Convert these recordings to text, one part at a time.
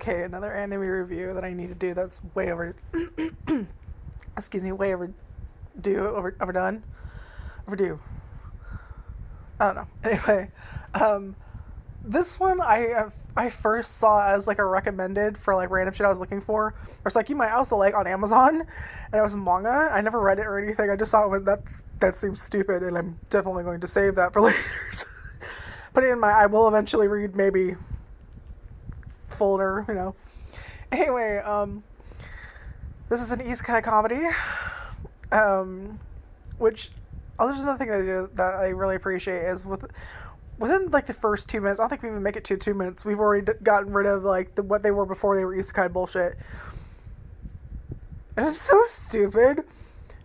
Okay, another anime review that I need to do that's way over. Excuse me, way overdone, overdue. I don't know. Anyway, um, this one I first saw as like a recommended for like random shit I was looking for. Or it's like you might also like on Amazon, and it was a manga. I never read it or anything. I just saw it when that seems stupid, and I'm definitely going to save that for later. Put it in my I will eventually read maybe folder. Anyway, this is an isekai comedy, which there's another thing they do that I really appreciate is within like the first 2 minutes. I don't think we even make it to 2 minutes. We've already gotten rid of like what they were before they were isekai bullshit, and it's so stupid.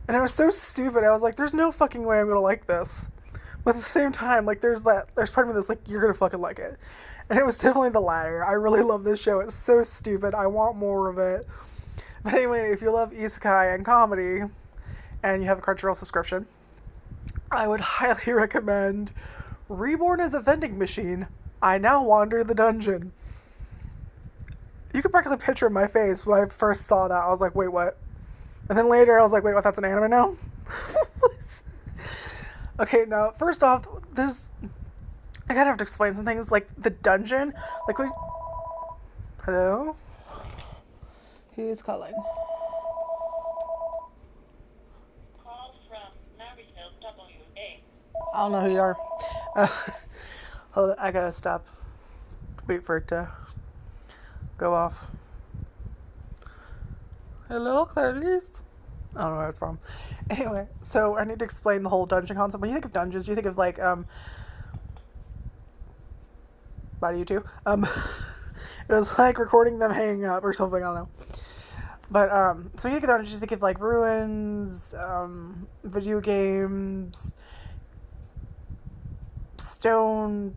And it was so stupid. I was like, "There's no fucking way I'm gonna like this." But at the same time, like, there's part of me that's like, "You're gonna fucking like it," and it was definitely the latter. I really love this show. It's so stupid. I want more of it. But anyway, if you love isekai and comedy, and you have a Crunchyroll subscription, I would highly recommend Reborn as a Vending Machine. I now wander the dungeon. You could practically picture my face when I first saw that. I was like, wait, what? And then later I was like, wait, what, that's an anime now? Okay, now, first off, I gotta have to explain some things, like, the dungeon, like, hello? Who's calling? I don't know who you are. Hold on, I gotta stop. Wait for it to go off. Hello, Clarice? I don't know where that's from. Anyway, so I need to explain the whole dungeon concept. When you think of dungeons, you think of like, bye to you too. It was like recording them hanging up or something, I don't know. But, so you think of dungeons, you think of like ruins, video games, stone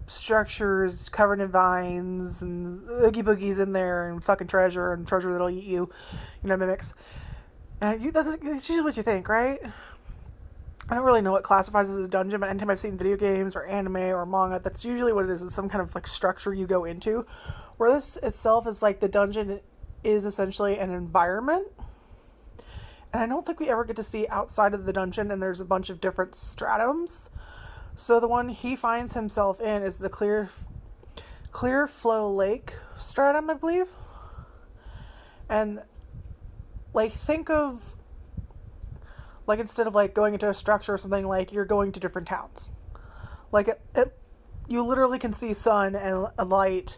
structures covered in vines, and oogie boogies in there, and fucking treasure, and treasure that'll eat you, mimics. And that's usually what you think, right? I don't really know what classifies as a dungeon, but anytime I've seen video games or anime or manga, that's usually what it is. It's some kind of like structure you go into. Where this itself is like the dungeon is essentially an environment. And I don't think we ever get to see outside of the dungeon, and there's a bunch of different stratums. So the one he finds himself in is the Clear Flow Lake stratum, I believe. And like, think of like, instead of like going into a structure or something, like you're going to different towns. Like you literally can see sun and a light.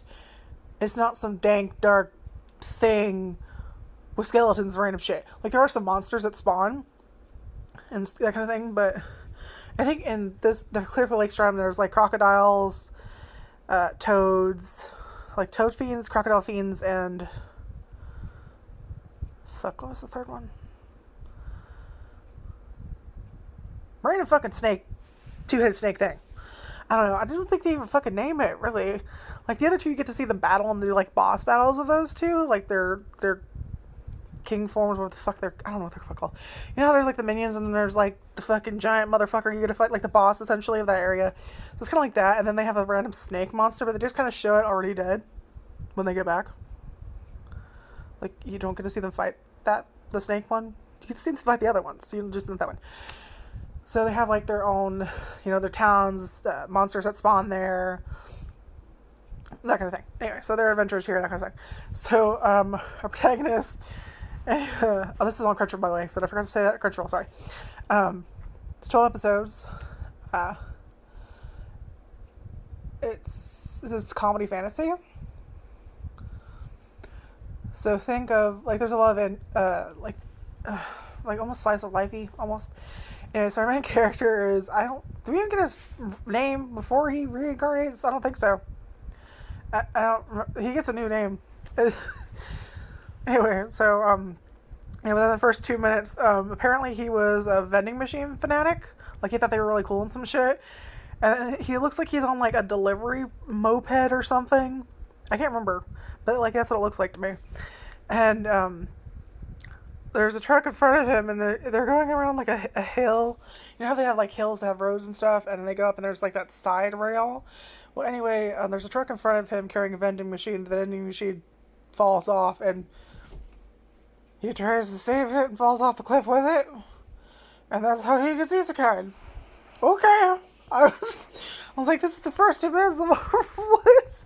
It's not some dank dark thing with skeletons and random shit. Like, there are some monsters that spawn and that kind of thing, but I think in the Clearfield Lake Stratum, there's like crocodiles, toads, like toad fiends, crocodile fiends, and fuck, what was the third one? Random fucking snake, two-headed snake thing. I don't know. I don't think they even fucking name it, really. Like, the other two, you get to see them battle, and they're like boss battles of those two. Like, they're king forms, what the fuck I don't know what they're called. You know how there's like the minions, and then there's like the fucking giant motherfucker you get to fight, like the boss essentially of that area. So it's kind of like that, and then they have a random snake monster, but they just kind of show it already dead when they get back. Like, you don't get to see them fight the snake one. You get to see them fight the other ones, so you just not that one. So they have like their own, their towns, monsters that spawn there, that kind of thing. Anyway, so they're adventures here, that kind of thing. So our protagonist, this is on Crunchyroll, by the way, but I forgot to say that. Crunchyroll, sorry. It's 12 episodes. This is comedy fantasy. So think of, like, there's a lot of like almost slice of lifey, almost. Anyway, so our main character is, do we even get his name before he reincarnates? I don't think so. He gets a new name. Anyway, so, within the first 2 minutes, apparently he was a vending machine fanatic. Like, he thought they were really cool and some shit. And he looks like he's on, like, a delivery moped or something. I can't remember. But, like, that's what it looks like to me. And, there's a truck in front of him, and they're going around, like, a hill. You know how they have, like, hills that have roads and stuff, and then they go up, and there's, like, that side rail? Well, anyway, there's a truck in front of him carrying a vending machine. The vending machine falls off, and he tries to save it and falls off the cliff with it, and that's how he gets isekai. Okay, I was like, this is the first 2 minutes of what?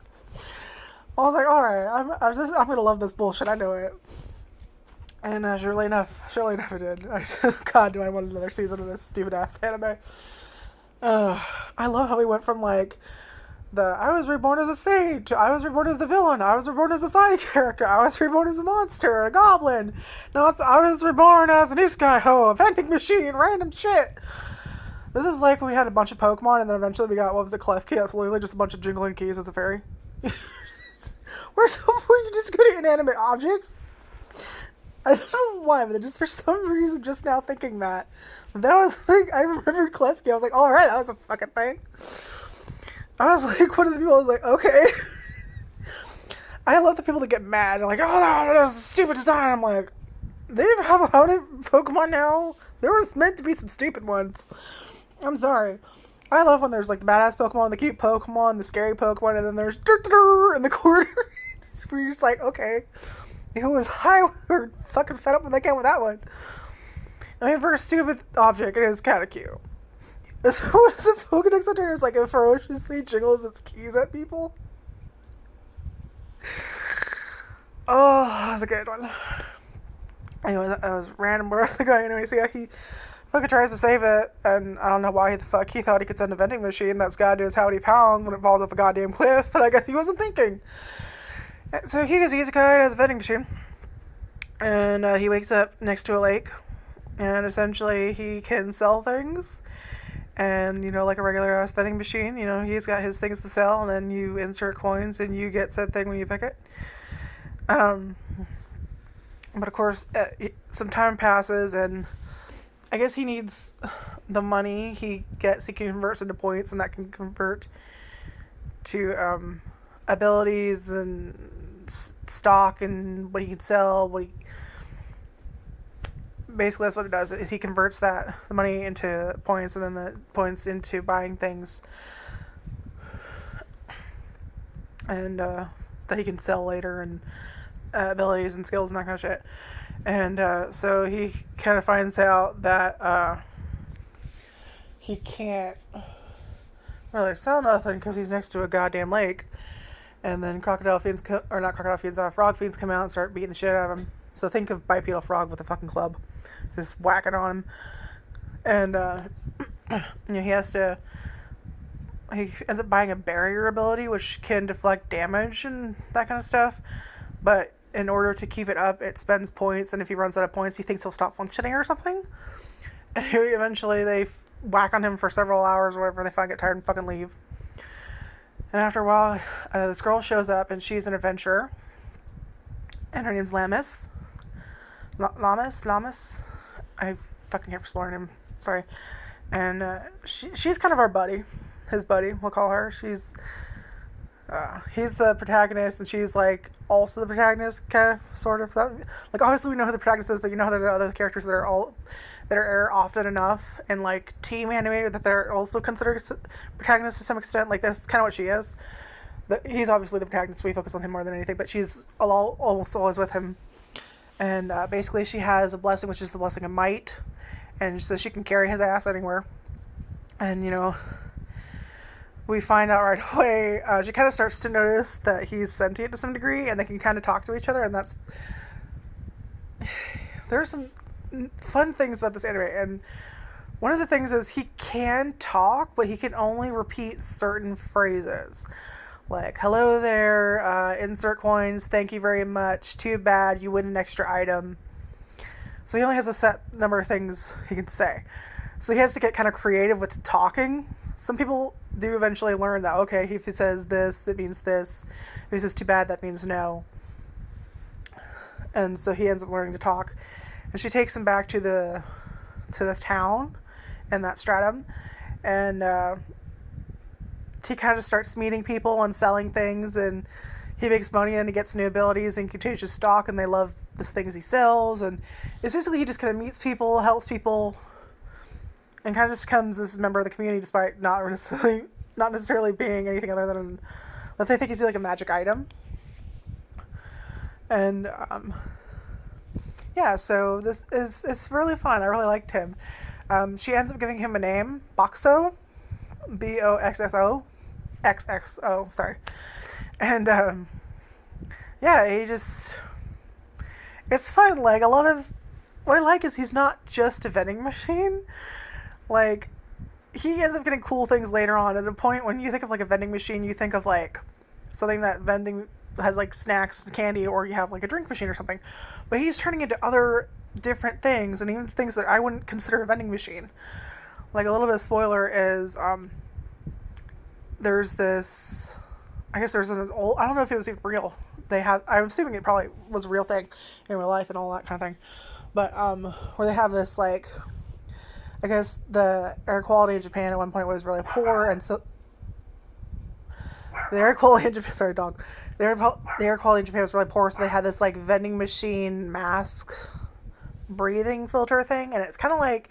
I was like, all right, I'm gonna love this bullshit. I know it. And surely enough, it did. God, do I want another season of this stupid ass anime? I love how we went from like I was reborn as a saint, I was reborn as the villain, I was reborn as a side character, I was reborn as a monster, a goblin. No, I was reborn as an isekai a vending machine, random shit. This is like we had a bunch of Pokemon, and then eventually we got, what was it, Clef Key? That's literally just a bunch of jingling keys as a fairy. Were you just good at inanimate objects? I don't know why, but just for some reason, just now thinking that was like, I remembered Clef Key. I was like, all right, that was a fucking thing. I was like, one of the people, I was like, okay. I love the people that get mad. They're like, oh, that was a stupid design. I'm like, they have how many Pokemon now? There was meant to be some stupid ones. I'm sorry. I love when there's like the badass Pokemon, the cute Pokemon, the scary Pokemon, and then there's in the corner. Where you're just like, okay. It was we're fucking fed up when they came with that one. I mean, for a stupid object, it is kind of cute. What is the Pokedex Center? It's like it ferociously jiggles its keys at people. Oh, that was a good one. Anyway, that was random. Where was the guy? Anyway, so yeah, he fucking tries to save it, and I don't know why the fuck he thought he could send a vending machine that's gotta do his howdy pound when it falls off a goddamn cliff, but I guess he wasn't thinking. So he gets isekai as a vending machine, and he wakes up next to a lake, and essentially he can sell things, and, you know, like a regular ass vending machine, you know, he's got his things to sell, and then you insert coins, and you get said thing when you pick it. But of course, some time passes, and I guess he needs the money he converts into points, and that can convert to abilities and stock and what he can sell. Basically, that's what it does. Is he converts the money into points, and then the points into buying things, and that he can sell later, and abilities and skills and that kind of shit. And so he kind of finds out that he can't really sell nothing because he's next to a goddamn lake. And then frog fiends come out and start beating the shit out of him. So think of bipedal frog with a fucking club, just whacking on him. And you know, he ends up buying a barrier ability, which can deflect damage and that kind of stuff. But in order to keep it up, it spends points, and if he runs out of points, he thinks he'll stop functioning or something. And eventually they whack on him for several hours or whatever, and they finally get tired and fucking leave. And after a while, this girl shows up, and she's an adventurer. And her name's Lamis. Lamis? I fucking can't explain him. Sorry. And she's kind of our buddy. His buddy, we'll call her. He's the protagonist, and she's like also the protagonist, kind of, sort of. Like, obviously we know who the protagonist is, but you know there are other characters that are often enough in like team anime that they're also considered protagonists to some extent. Like, that's kind of what she is. He's obviously the protagonist. We focus on him more than anything, but she's almost always with him. And basically, she has a blessing, which is the blessing of might, and so she can carry his ass anywhere. And you know, we find out right away. She kind of starts to notice that he's sentient to some degree, and they can kind of talk to each other. And there are some fun things about this anime, and one of the things is he can talk, but he can only repeat certain phrases. Like, hello there, insert coins, thank you very much, too bad, you win an extra item. So he only has a set number of things he can say. So he has to get kind of creative with talking. Some people do eventually learn that, okay, if he says this, it means this. If he says too bad, that means no. And so he ends up learning to talk. And she takes him back to the town in that stratum. And he kind of starts meeting people and selling things, and he makes money and he gets new abilities and can change his stock, and they love the things he sells. And it's basically he just kind of meets people, helps people, and kind of just becomes this member of the community, despite not necessarily being anything other than that they think he's like a magic item. And yeah, so this is it's really fun. I really liked him. She ends up giving him a name, Boxo, Boxxo, XXO. Sorry, and yeah, he just it's fun. Like a lot of what I like is he's not just a vending machine. Like he ends up getting cool things later on. At a point when you think of like a vending machine, you think of like something that vending has like snacks, candy, or you have like a drink machine or something. But he's turning into other different things, and even things that I wouldn't consider a vending machine. Like a little bit of spoiler is there's this. I guess there's an old. I don't know if it was even real. They have. I'm assuming it probably was a real thing in real life and all that kind of thing. But where they have this like. I guess the air quality in Japan at one point was really poor, and so the air quality in Japan. Sorry, dog. The air quality in Japan was really poor, so they had this like vending machine mask breathing filter thing, and it's kind of like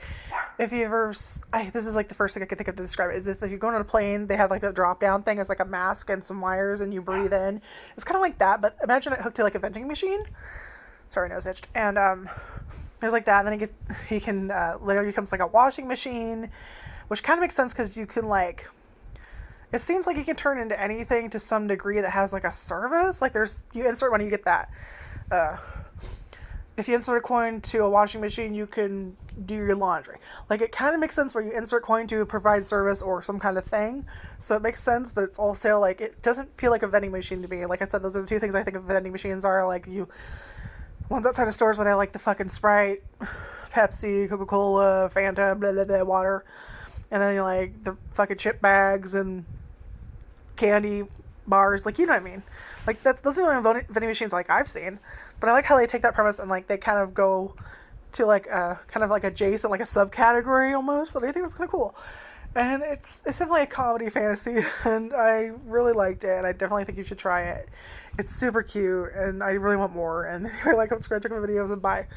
if you ever. This is like the first thing I could think of to describe it. Is if you're going on a plane, they have like the drop down thing as like a mask and some wires, and you breathe in. It's kind of like that, but imagine it hooked to like a vending machine. Sorry, nose itched. And there's like that, and then he can literally becomes like a washing machine, which kind of makes sense because you can like. It seems like you can turn into anything to some degree that has like a service. Like there's you insert money, you get that. If you insert a coin to a washing machine, you can do your laundry. Like it kind of makes sense where you insert coin to provide service or some kind of thing. So it makes sense, but it's also like it doesn't feel like a vending machine to me. Like I said, those are the two things I think of vending machines are like you. Ones outside of stores where they have like the fucking Sprite, Pepsi, Coca-Cola, Fanta, blah, blah, blah, water. And then you like the fucking chip bags and candy bars. Like, you know what I mean? Like, those are the only vending machines like I've seen. But I like how they take that premise and like they kind of go to like a kind of like adjacent, like a subcategory almost. So I think that's kind of cool. And it's definitely a comedy fantasy, and I really liked it, and I definitely think you should try it. It's super cute, and I really want more. And if you like subscribe, check my videos, and bye.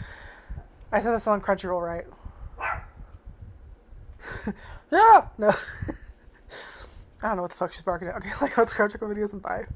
I said that's on Crunchyroll, right? Yeah! No. I don't know what the fuck she's barking at. Okay, like, subscribe, check my videos, and bye.